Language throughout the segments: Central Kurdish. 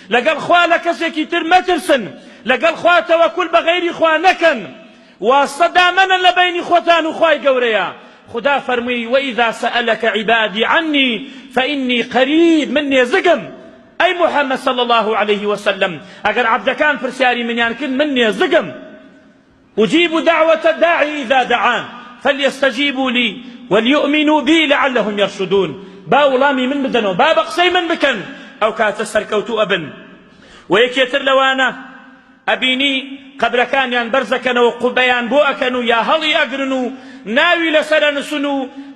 لەگەڵ خوا لە کەسێکی تر مەترسن لەگەڵ خوا تەوەکول بە غەیری خوا نەکەن واستە دامەنن لە بەینی خۆتان و خوای گەورەیە خدا فەرمووی وإذا سألك عبادي عني فإني قريب من نێزگم أي محمد صلى الله عليه وسلم ئەگەر عەبدەکان پرسیاری منیان کرد من نێزگم أجيب دعوة الداعي إذا دعان فليستجيبوا لي وليؤمنوا بي لعلهم يرشدون با وڵامی من بدەنەوە با بە قسەی من بکەن ئەو کاتە سەرکەوتوو ئەبن و یەکێتر لەوانە ئەبینی قەبرەکانیان بەرزەکەنەوە قوبەیان بۆ ئەکەن و یا هەڵی ئەگرن و ناوی لەسەرە نووسن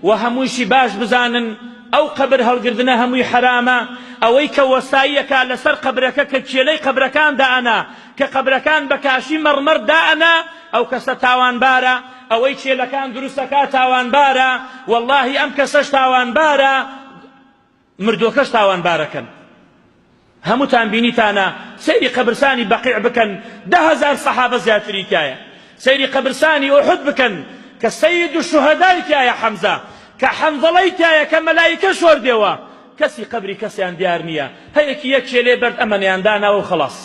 و هەموویشی باش بزانن ئەو قەبر هەڵگرتنە هەمووی حرامە ئەوەی کە وەساییەکە لەسەر قەبرەکە کە کێلەی قەبرەکان دائەنا کە قەبرەکان بە کاشی مەڕمەڕ دائەنا ئەو کەسە تاوانبارە ئەوەی کێلەکان دروستەکە تاوانبارە وەڵڵاهی ئەم کەسەش تاوانبارە مردووەکەش تاوانبارەکەن هەمووتان بینیتانە سەیری قەبرسانی بەقیع بکەن 10,000 سەحابە زیاتری تایە سەیری قەبرسانی ئوحود بکەن کە سەید الشوهەدای تایە حەمزە کە حەنزەڵەی تایە کە مەلایکە شۆردێەوە کەسی قەبری کەسیان دیار نییە هەیەکی یەک کێلێ بەرد ئەمەنیان داناوە و خەڵاس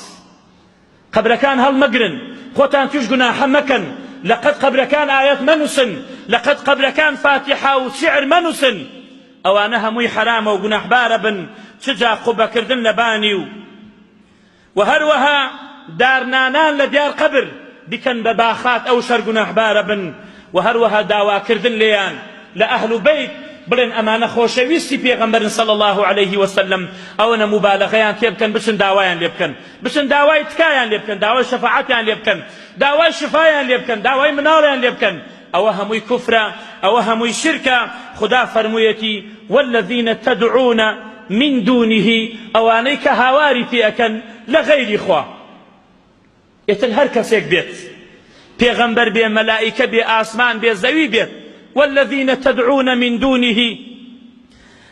قەبرەکان هەڵمەگرن خۆتان توش گوناحە مەکەن لەقەد قەبرەکان ئایەت مەنووسن لەقەد قەبرەکان فاتحە و شعر مەنووسن ئەوانە هەمووی حرامە و گوناحبارە بن چجا قوبەکردن لە بانی و هەروەها دارنانان لە دیار قەبر بکەن بە باخات ئەو شەر گوناحبارە بن و هەروەها داواکردن لێیان لە ئەهل و بەیت بڵێن ئەمانە خۆشەویستی پێغەمبەرن صلی الله عليه وسلم ئەوەنە مبالغەیان تێ بکەن بچن داوایان لێ بکەن بچن داوای تکایان لێ بکەن داوای شەفاعەتیان لێ بکەن داوای شفایان لێ بکەن داوای مناڵیان لێ بکەن ئەوە هەمووی کوفرە ئەوە هەمووی شرکە خدا فەرموویەتی والذین تدعون من دونه ئەوانەی کە هاواری پێەکەن لە غەیری خوا ئێتر هەر کەسێک بێت پێغەمبەر بێ مەلائیکە بێ ئاسمان بێ زەوی بێت والذين تدعون من دونه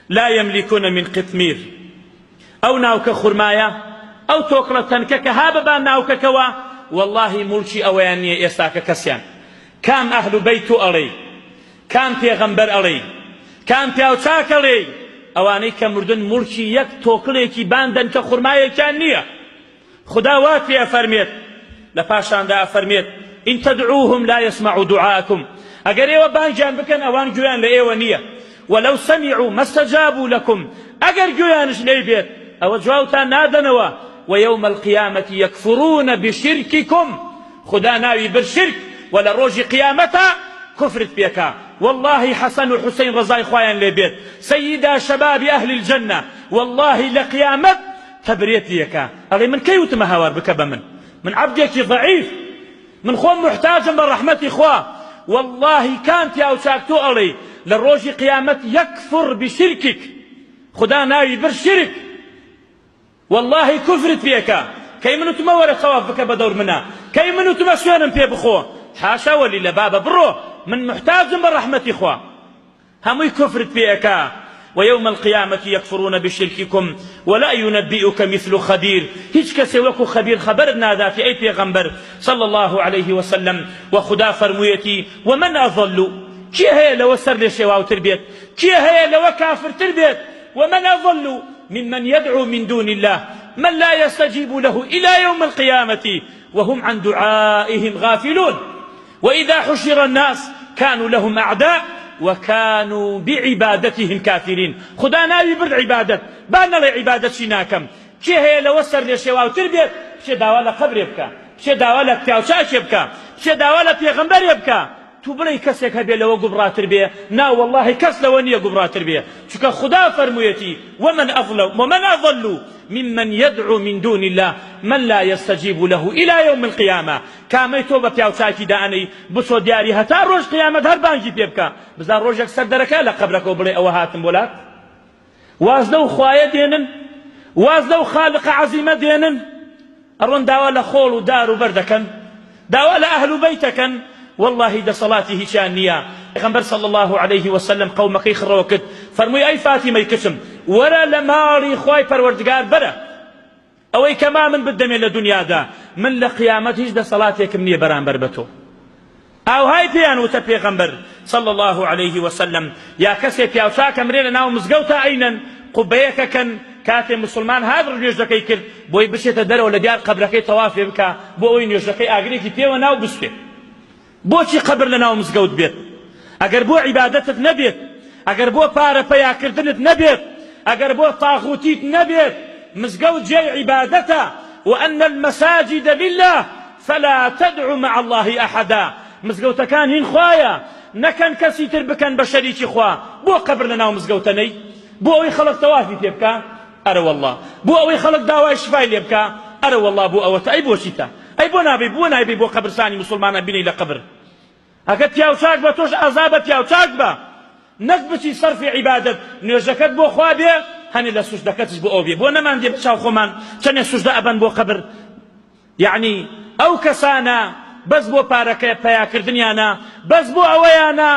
لا يملكون من قطمير أو ناوك خرمايا أو توكرة تنكك هاببا ناوك كوا والله ملشي أواني إستاك كسيان كام أهل بيت أري كام پیغمبر أري كام پیاوچاك أري أواني كمردن ملشي يك توكليكي باندن كخرمايا كانية خدا واتي أفرميت لپاشان دا أفرميت إن تدعوهم لا يسمعوا دعاءكم ئەگەر ئێوە بانگیان بکەن ئەوان گوێیان لە ئێوە نییە ولو سمعوا ما استجابوا لكم ئەگەر گوێیانش لێ بێت ئەوە جوابتان نادەنەوە ويوم القيامة يكفرون بشرككم خدا ناوی بر شرك ولا ڕۆژی قیامەتە كفرت بێکا والله حسن و حسين ڕزای خوایان لێ بێت سيدا شباب أهل الجنة والله لقيامت تبريت ليكا ئەڵێ من کەی وتمە هاوار بکە بە من عەبدێکی ضعیف من خۆم محتاجم بە ڕەحمەتی خوا والله كانت يا وشاكتو أري للروج قيامت يكفر بشركك خدا ناوي بالشرك والله كفرت بيك كي منو تمور خواف بك بدور منا كي منو تمسوان بي بخو حاشا ولي لبابا برو من محتاج بالرحمة إخوة همي كفرت بيك ويوم القيامة يكفرون بشرككم ولا ينبئك مثل خبير هيج كسي وكو خبير خبرنا ذا في أي پیغمبر صلى الله عليه وسلم وخدا فرمويتي ومن أضل كي هي لو سر لشواو تربيت كي هي لو كافر تربيت ومن أضل ممن يدعو من دون الله من لا يستجيب له إلى يوم القيامة وهم عن دعائهم غافلون وإذا حشر الناس كانوا لهم أعداء وكانوا بعبادتهم كافرين خدا ناوي بالعبادة بانا لعبادة شناكم شي هي لوسر لشواو تربيت شي داوالا قبر يبكى شي داوالا بتاوشاش يبكى شي داوالا بيغمبر يبكى تبري كسك هبي لو قبرا تربية نا والله كس لو اني قبرا تربية شكا خدا فرميتي ومن أضل ممن يدعو من دون الله من لا يستجيب له إلى يوم القيامة كامي توبة بياوشاكي داني بسو دياري هتا روج قيامة هربانجي بيبكا بزار روجك سردركا لقبرك وبلي أوهاتم بولات وازلو خوايا دينن وازلو خالق عزيمة دينن أرون داوالا خول ودار وبردكن داوالا أهل بيتكن والله دا صلاته شانية پیغمبر صلى الله عليه وسلم قومك يخروكت فرمي أي فاتمة يكشم ولا لماري خواي پروردگار برا أوي كما من بدم إلى دنيا دا من لقيامته دا صلاتك مني بران بربتو أو هاي بيانوتا پیغمبر صلى الله عليه وسلم يا كسي بياوشاك مرينا ناو مزقوتا أينن قبيك كان كاتێ مسلمان هات نوێژەکەی کرد بۆی بچێتە دەرەوە لە دیار قەبرەکەی تەوافێ بکە بۆ ئەوەی نوێژەکەی ئاگرێکی پێوە ناو بستێ. بۆچی قەبر لە ناو مزگەوت بێت؟ ئەگەر بۆ عیبادەتت نەبێت، ئەگەر بۆ پارە پەیاکردنت نەبێت، ئەگەر بۆ تاغوتیت نەبێت، مزگەوت جێی عیبادەتە. وأن المساجد لله فلا تدعو مع الله أحدا. مزگەوتەکان هین خوایە، نەکەن کەسی تر بکەن بە شەریکی خوا. بۆ قەبر لە ناو مزگەوتە نەی؟ بۆ ئەوەی خەڵک تەوافی پێ بکە؟ ئەرە وەڵڵا. بۆ ئەوەی خەڵک داوای شفای لێ بکە؟ ئەرە وەڵڵا بۆ ئەوەتە. ئەی بۆچیتە؟ ئەی بۆ نابێ بۆ نایبێ بۆ قەبرستانی مسلمانە بینەی لە قەبر؟ ئەگە پیاوچاک بە تۆش ئازا بە پیاوچاک بە، نەک بچی سەرفی عیبادەت. نوێژەکەت بۆ خوا بێ، هەنێ لە سوژدەکەتش بۆ ئەو بێ. بۆ نەماندێ بچاو خۆمان چەندێ سوژدە ئەبەن بۆ قەبر. یعنی ئەو کەسانە بەس بۆ پارەکە پەیاکردنیانە، بەس بۆ ئەوەیانە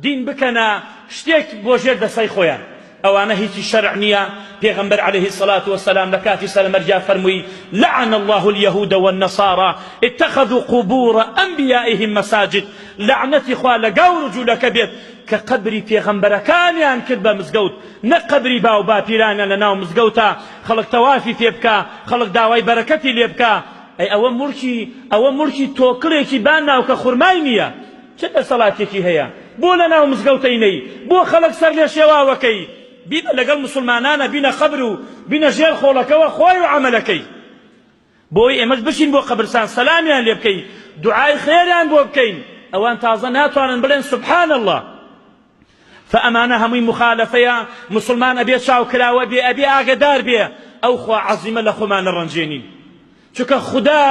دین بکەنە شتێک بۆ ژێر دەسەی خۆیان. ئەوانە هیچی شەرع نییە. پێغەمبەر عەلەیهی سەڵات وەسەلام لە کاتی سەرمەرجا فەرمووی: لعن الله اليهود والنصارى اتخذوا قبور أنبيائهم مساجد. لعنەتی خوا لە گەور و جوولەکە بێت کە قەبری پێغەمبەرەکانیان کرد بە مزگەوت، نە قەبری باو باپیرانە لە ناو مزگەوتە خەڵک تەوافی پێ بکە، خەڵک داوای بەرەکەتی لێ بکە. ئەی ئەوە مورکی تۆکڵێکی بان ناو کە خوڕمای نییە، چه دەسەڵاتێکی هەیە؟ بۆ لە ناو مزگەوتەی نەی؟ بۆ خەڵک سەر لێ شێواوەکەی؟ بینە لەگەڵ مسلمانانە، بینە قەبر و بینە ژێر خۆڵەکەوە خۆی و عەمەلەکەی. بۆی ئێمەش بچین بۆ قەبرستان سەلامیان لێ بکەین، دوعای خێریان بۆ بکەین. ئەوان تازە ناتوانن بڵێن سبحان الله. فأمانە هەمووی مخالفەیە. مسلمان ئەبێ چاوکراوە بێ، ئەبێ ئاگدار بێ. ئەو خوا عەزیمە لە خۆمان نەڕەنجێنین، چونکە خدا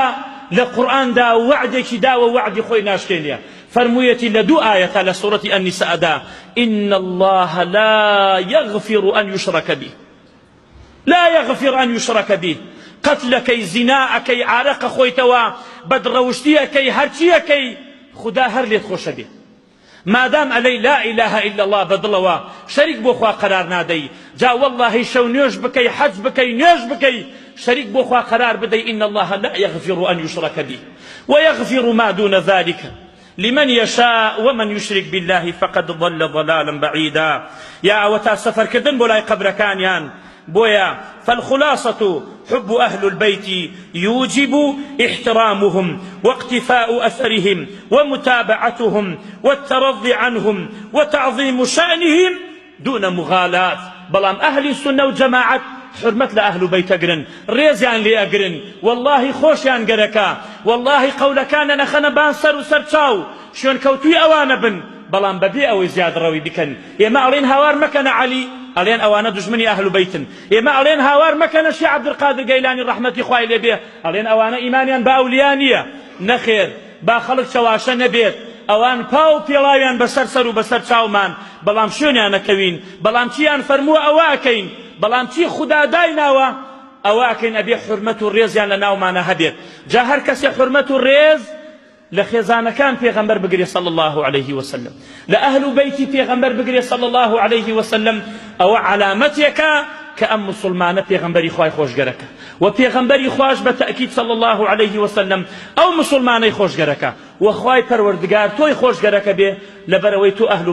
لە قورئاندا وعدێکی داوە، وعدی خۆی ناشکێنێ. فرمويتي لدو آية على سورة النساء دا: إن الله لا يغفر أن يشرك به، لا يغفر أن يشرك به. قتلكي زناءكي عارق خويتوا بدروشتيكي هرشيكي خدا هر ليت خوش به. ما دام علي لا إله إلا الله بدلوا شريك بوخوا قرار نادي جا والله شو نيوش بكي حج بكي نيوش بكي شريك بوخوا قرار بدي. إن الله لا يغفر أن يشرك به ويغفر ما دون ذلك لمن يشاء ومن يشرك بالله فقد ضل ضلالا بعيدا. يا وتا سفر كدن بولاي قبر كانيان بويا. فالخلاصة حب أهل البيت يوجب احترامهم واقتفاء أثرهم ومتابعتهم والترضي عنهم وتعظيم شأنهم دون مغالاة. بلام أهل السنة والجماعة حرمت لأهل بيت أقرن، ريزيان لي أقرن، والله خوشيان قركا، والله قول كان نخنا بان سر وسر تشاو شون كوتوي أوانا بن. بلام ببي أو زياد روي بكن يما ألين هوار مكان علي، ألين أوانا دجمني أهل بيتن، يما ألين هوار مكان الشيخ عبد القادر جيلاني رحمة إخوائي لبيه، ألين أوانا إيمانيا بأوليانية نخير با خلق شواشا نبيت ئەوان پاو پێڵاویان بەسەر سەر و بەسەر چاومان. بەڵام شوێنیان نەکەوین، بەڵام چیان فەرمووە ئەوە ئەکەین، بەڵام چی خوددا دایناوە ئەوە ئەکەین. ئەبێ حورمەت و ڕێزیان لە ناومانە هەبێت. جا هەر کەسێ حورمەت و ڕێز لە خێزانەکان پێغەمبەر بگرێ صلی الله عليه وسلم، لە ئەهل و بەیتی پێغەمبەر بگرێ صلی الله عليه وسلم. ئەوە علامەتێکە کە ئەم مسلمانە پێغەمبەری خوای خۆشگەرەکە، و پێغەمبەری خوش بە تەئکید صلی الله عليه وسلم ئەو مسلمانەی خۆشگەرەکە، و خوای پەروەردگار تۆی خۆشگەرەکە بێ لەبەرەوەی تۆ ئەهل